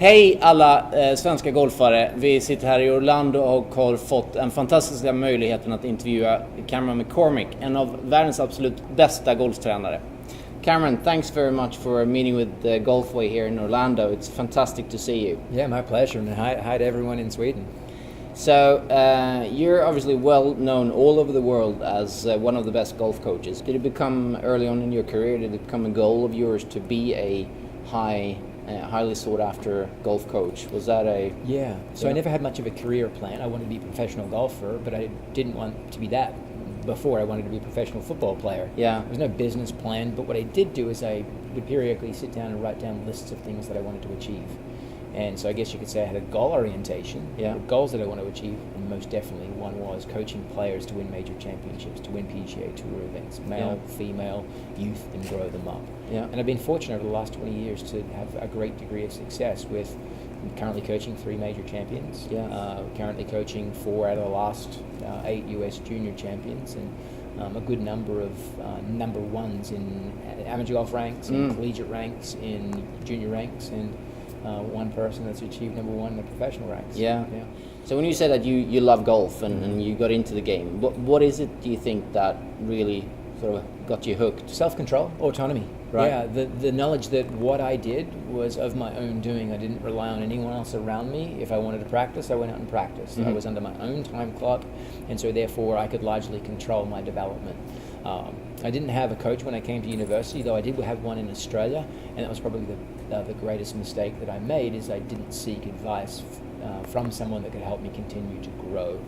Hej alla svenska golfare. Vi sitter här i Orlando och har fått en fantastiska möjligheten att intervjua Cameron McCormick, en av världens absolut bästa golftränare. Cameron, thanks very much for meeting with Golfway here in Orlando. It's fantastic to see you. Yeah, my pleasure, and hi to everyone in Sweden. So, you're obviously well known all over the world as one of the best golf coaches. Did it become, early on in your career, did it become a goal of yours to be a highly sought after golf coach? Was that a... Yeah, so I never had much of a career plan. I wanted to be a professional golfer, but I didn't want to be that. Before I wanted to be a professional football player. Yeah. There was no business plan, but what I did do is I would periodically sit down and write down lists of things that I wanted to achieve. And so I guess you could say I had a goal orientation, goals that I want to achieve, and most definitely one was coaching players to win major championships, to win PGA Tour events, male, female, youth, and grow them up. Yeah. And I've been fortunate over the last 20 years to have a great degree of success with currently coaching 3 major champions, currently coaching 4 out of the last 8 US junior champions, and a good number of number ones in amateur golf ranks, in collegiate ranks, in junior ranks, and one person that's achieved number 1 in the professional ranks. Yeah. So when you say that you love golf and you got into the game, what is it, do you think, that really sort of got you hooked? Self-control, autonomy. Right. Yeah, the knowledge that what I did was of my own doing. I didn't rely on anyone else around me. If I wanted to practice, I went out and practiced. I was under my own time clock, and so therefore I could largely control my development. I didn't have a coach when I came to university, though I did have one in Australia, and that was probably the greatest mistake that I made, is I didn't seek advice from someone that could help me continue to grow.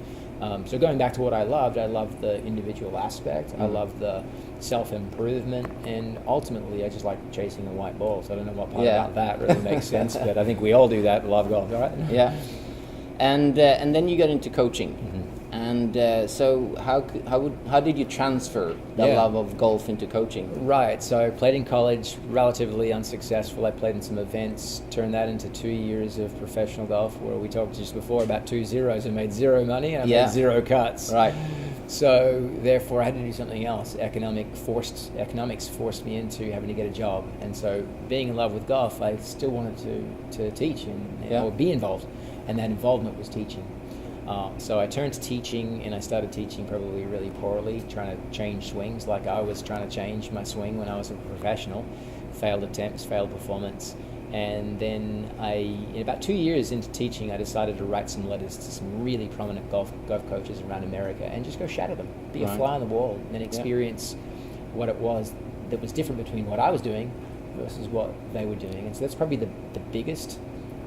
So going back to what I loved the individual aspect, I loved the self-improvement, and ultimately I just like chasing a white ball. So I don't know what part about that really makes sense, but I think we all do that, love golf, right? Yeah. And then you got into coaching. And so how did you transfer that love of golf into coaching? Right, so I played in college, relatively unsuccessful. I played in some events, turned that into 2 years of professional golf, where we talked just before about 2 zeros and made 0 money, and I made 0 cuts. Right. So therefore I had to do something else. Economics forced me into having to get a job, and so being in love with golf, I still wanted to teach or be involved, and that involvement was teaching. So I turned to teaching, and I started teaching probably really poorly, trying to change swings like I was trying to change my swing when I was a professional. Failed attempts, failed performance. And then in about 2 years into teaching, I decided to write some letters to some really prominent golf coaches around America and just go shadow them, be a fly on the wall, and experience what it was that was different between what I was doing versus what they were doing. And so that's probably the biggest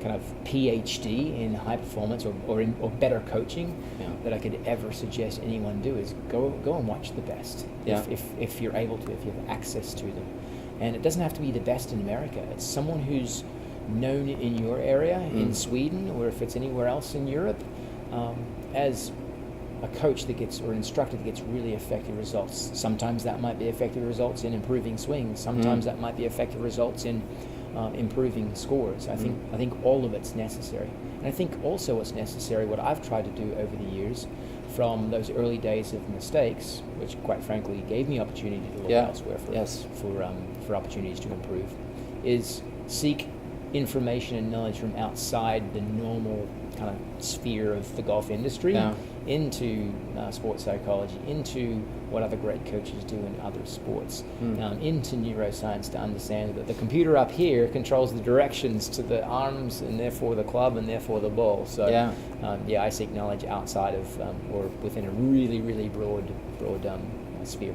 kind of PhD in high performance or better coaching that I could ever suggest anyone do, is go and watch the best if you're able to, if you have access to them. And it doesn't have to be the best in America. It's someone who's known in your area, in Sweden, or if it's anywhere else in Europe, as a coach that gets, or an instructor that gets really effective results. Sometimes that might be effective results in improving swings. Sometimes that might be effective results in improving scores. I think all of it's necessary. And I think also what's necessary, what I've tried to do over the years, from those early days of mistakes, which quite frankly gave me opportunity to look elsewhere for opportunities to improve, is seek information and knowledge from outside the normal kind of sphere of the golf industry into sports psychology, into what other great coaches do in other sports, into neuroscience, to understand that the computer up here controls the directions to the arms and therefore the club and therefore the ball. So I seek knowledge outside of or within a really, really broad sphere.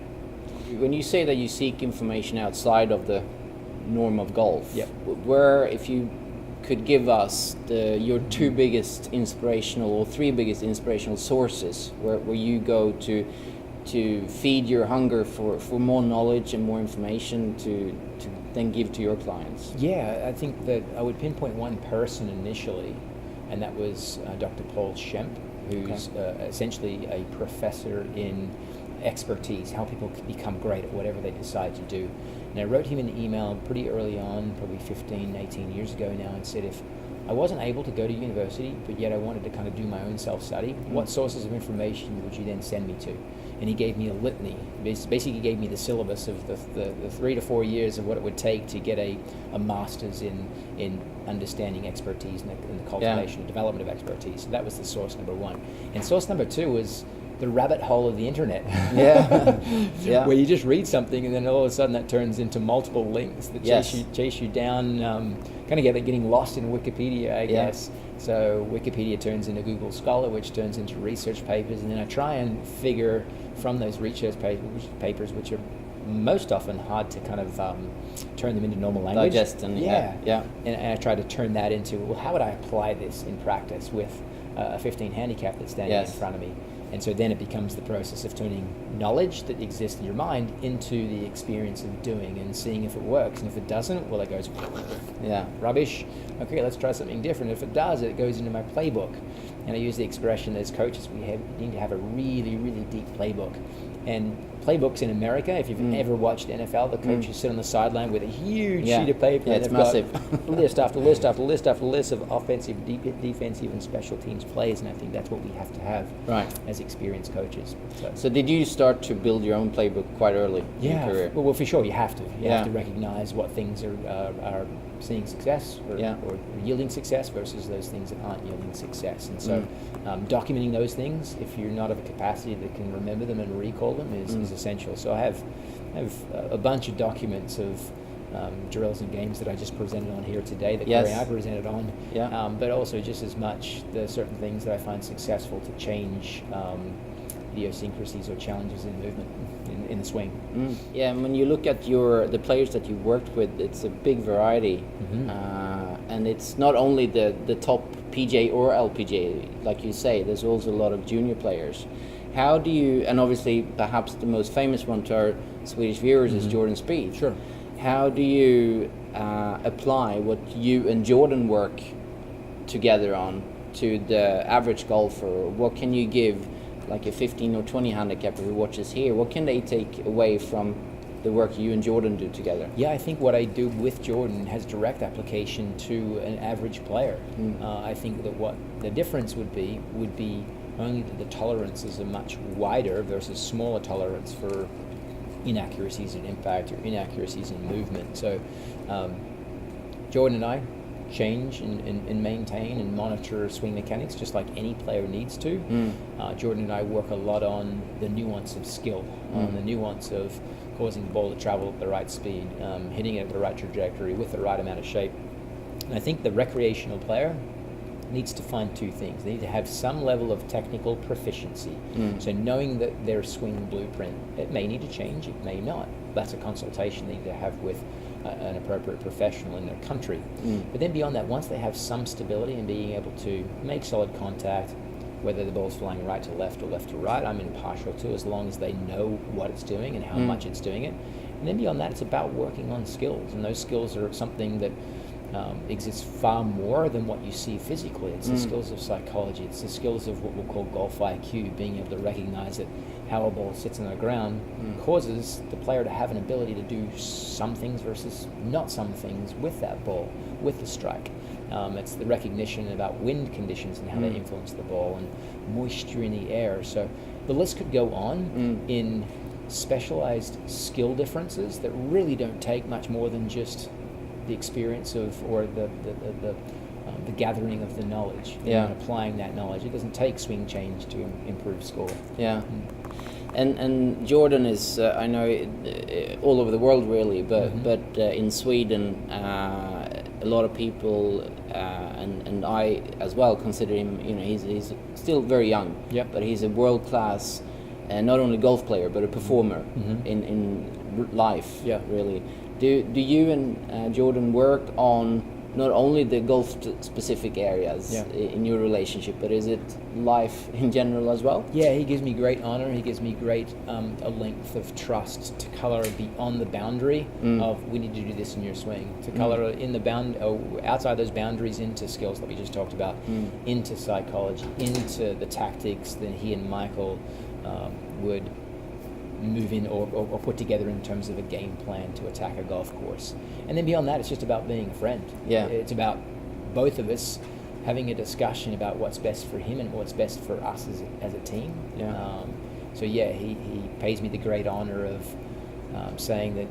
When you say that you seek information outside of the norm of golf, where, if you could give us your 2 biggest inspirational or 3 biggest inspirational sources where you go to feed your hunger for more knowledge and more information to then give to your clients? Yeah, I think that I would pinpoint one person initially, and that was Dr. Paul Schempp, who's essentially a professor in expertise, how people can become great at whatever they decide to do. And I wrote him an email pretty early on, probably 15, 18 years ago now, and said, if I wasn't able to go to university, but yet I wanted to kind of do my own self-study. What sources of information would you then send me to? And he gave me a litany. Basically, he gave me the syllabus of the 3 to 4 years of what it would take to get a master's in understanding expertise and the cultivation and development of expertise. So that was the source number one. And source number two was the rabbit hole of the internet. Yeah. Where you just read something and then all of a sudden that turns into multiple links that chase you down, kind of getting lost in Wikipedia, I guess. So Wikipedia turns into Google Scholar, which turns into research papers, and then I try and figure from those research papers, which are most often hard to kind of turn them into normal language. Digest and And I try to turn that into, well, how would I apply this in practice with a 15 handicap that's standing in front of me? And so then it becomes the process of turning knowledge that exists in your mind into the experience of doing and seeing if it works. And if it doesn't, well, it goes, rubbish. Okay, let's try something different. If it does, it goes into my playbook. And I use the expression as coaches, we need to have a really, really deep playbook. And playbooks in America, if you've ever watched NFL, the coaches sit on the sideline with a huge sheet of paper. And it's massive. Got list after list after list after list of offensive, defensive, and special teams plays. And I think that's what we have to have as experienced coaches. So did you start to build your own playbook quite early in your career? Well, for sure, you have to. You have to recognize what things are seeing success or yielding success versus those things that aren't yielding success. And so documenting those things, if you're not of a capacity that can remember them and recall them, is essential. So I have a bunch of documents of drills and games that I just presented on here today that Corey and I presented on, but also just as much the certain things that I find successful to change idiosyncrasies or challenges in movement in the swing. Yeah, and when you look at the players that you worked with, it's a big variety, and it's not only the top PJ or LPGA, like you say. There's also a lot of junior players. How do you, and obviously perhaps the most famous one to our Swedish viewers is Jordan Spieth. Sure. How do you apply what you and Jordan work together on to the average golfer? What can you give, like a 15 or 20 handicapper who watches here? What can they take away from the work you and Jordan do together? Yeah, I think what I do with Jordan has direct application to an average player. I think that what the difference would be only that the tolerances are much wider versus smaller tolerance for inaccuracies in impact or inaccuracies in movement. So Jordan and I change and maintain and monitor swing mechanics just like any player needs to. Jordan and I work a lot on the nuance of skill, on the nuance of causing the ball to travel at the right speed, hitting it at the right trajectory with the right amount of shape. And I think the recreational player needs to find two things. They need to have some level of technical proficiency. So knowing that their swing blueprint, it may need to change, it may not. That's a consultation they need to have with an appropriate professional in their country. But then beyond that, once they have some stability in being able to make solid contact, whether the ball's flying right to left or left to right, I'm impartial to, as long as they know what it's doing and how much it's doing it. And then beyond that, it's about working on skills, and those skills are something that exists far more than what you see physically. It's the skills of psychology. It's the skills of what we'll call golf IQ, being able to recognize that how a ball sits on the ground causes the player to have an ability to do some things versus not some things with that ball, with the strike. It's the recognition about wind conditions and how they influence the ball, and moisture in the air. So the list could go on in specialized skill differences that really don't take much more than just the experience of, or the gathering of the knowledge and applying that knowledge. It doesn't take swing change to improve score. And Jordan is I know all over the world really, but in Sweden a lot of people and I as well consider him, he's still very young, but he's a world-class not only golf player but a performer in life, really. Do you and Jordan work on not only the golf-specific areas in your relationship, but is it life in general as well? Yeah, he gives me great honor. He gives me great a length of trust to color beyond the boundary of we need to do this in your swing, to color in the outside those boundaries into skills that we just talked about, into psychology, into the tactics that he and Michael would move in or put together in terms of a game plan to attack a golf course. And then beyond that, it's just about being a friend. It's about both of us having a discussion about what's best for him and what's best for us as a team. So he pays me the great honor of saying that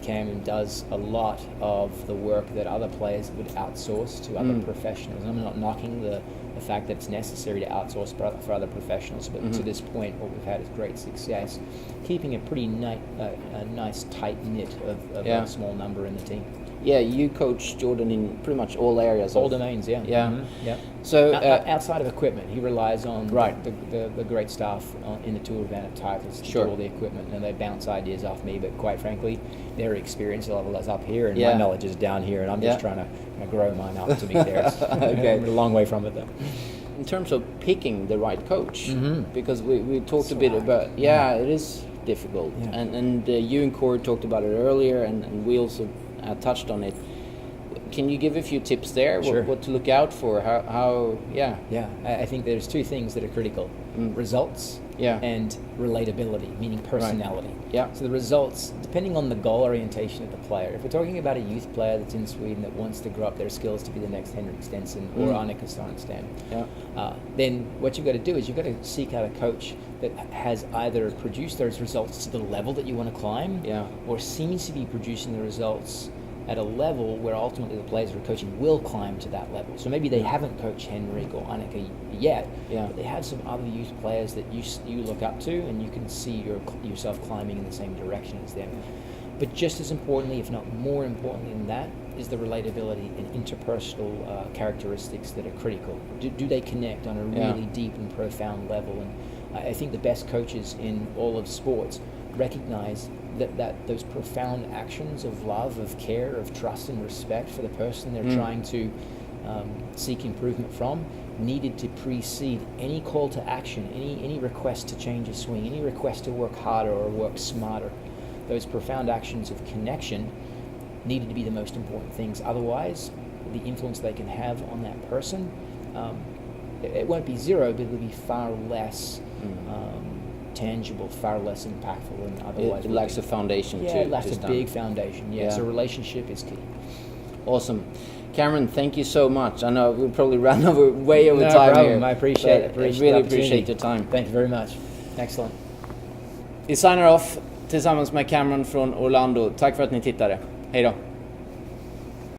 Cameron does a lot of the work that other players would outsource to other professionals. I'm not knocking the fact that it's necessary to outsource for other professionals, but to this point, what we've had is great success, keeping a pretty nice tight knit of a small number in the team. Yeah, you coach Jordan in pretty much all areas. All domains, yeah. Yeah. Mm-hmm. Yeah. So outside of equipment, he relies on the great staff in the Tour of titles to do all the equipment, and they bounce ideas off me. But quite frankly, their experience level is up here, and my knowledge is down here, and I'm just trying to grow mine up to be there. Okay. We're a long way from it, though. In terms of picking the right coach, because we talked a bit about, it is difficult, and you and Corey talked about it earlier, and we also touched on it. Can you give a few tips there? Sure. What to look out for? How? I think there's two things that are critical: results and relatability, meaning personality. Right. Yeah. So the results, depending on the goal orientation of the player. If we're talking about a youth player that's in Sweden that wants to grow up their skills to be the next Henrik Stenson or Annika Sorenstam, then what you've got to do is you've got to seek out a coach that has either produced those results to the level that you want to climb, or seems to be producing the results at a level where ultimately the players who are coaching will climb to that level. So maybe they haven't coached Henrik or Annika yet, but they have some other youth players that you look up to, and you can see yourself climbing in the same direction as them. But just as importantly, if not more importantly than that, is the relatability and interpersonal characteristics that are critical. Do they connect on a really deep and profound level? And I think the best coaches in all of sports recognize that those profound actions of love, of care, of trust and respect for the person they're trying to seek improvement from needed to precede any call to action, any request to change a swing, any request to work harder or work smarter. Those profound actions of connection needed to be the most important things. Otherwise, the influence they can have on that person, it won't be zero, but it'll be far less tangible, far less impactful than otherwise. It lacks a foundation too. It lacks a big foundation. So relationship is key. Awesome. Cameron, thank you so much. I know we probably ran way over no time problem. here. I appreciate it. I really appreciate your time. Thank you very much. Excellent. Vi signar off tillsammans med Cameron från Orlando. Tack för att ni tittade. Hej då.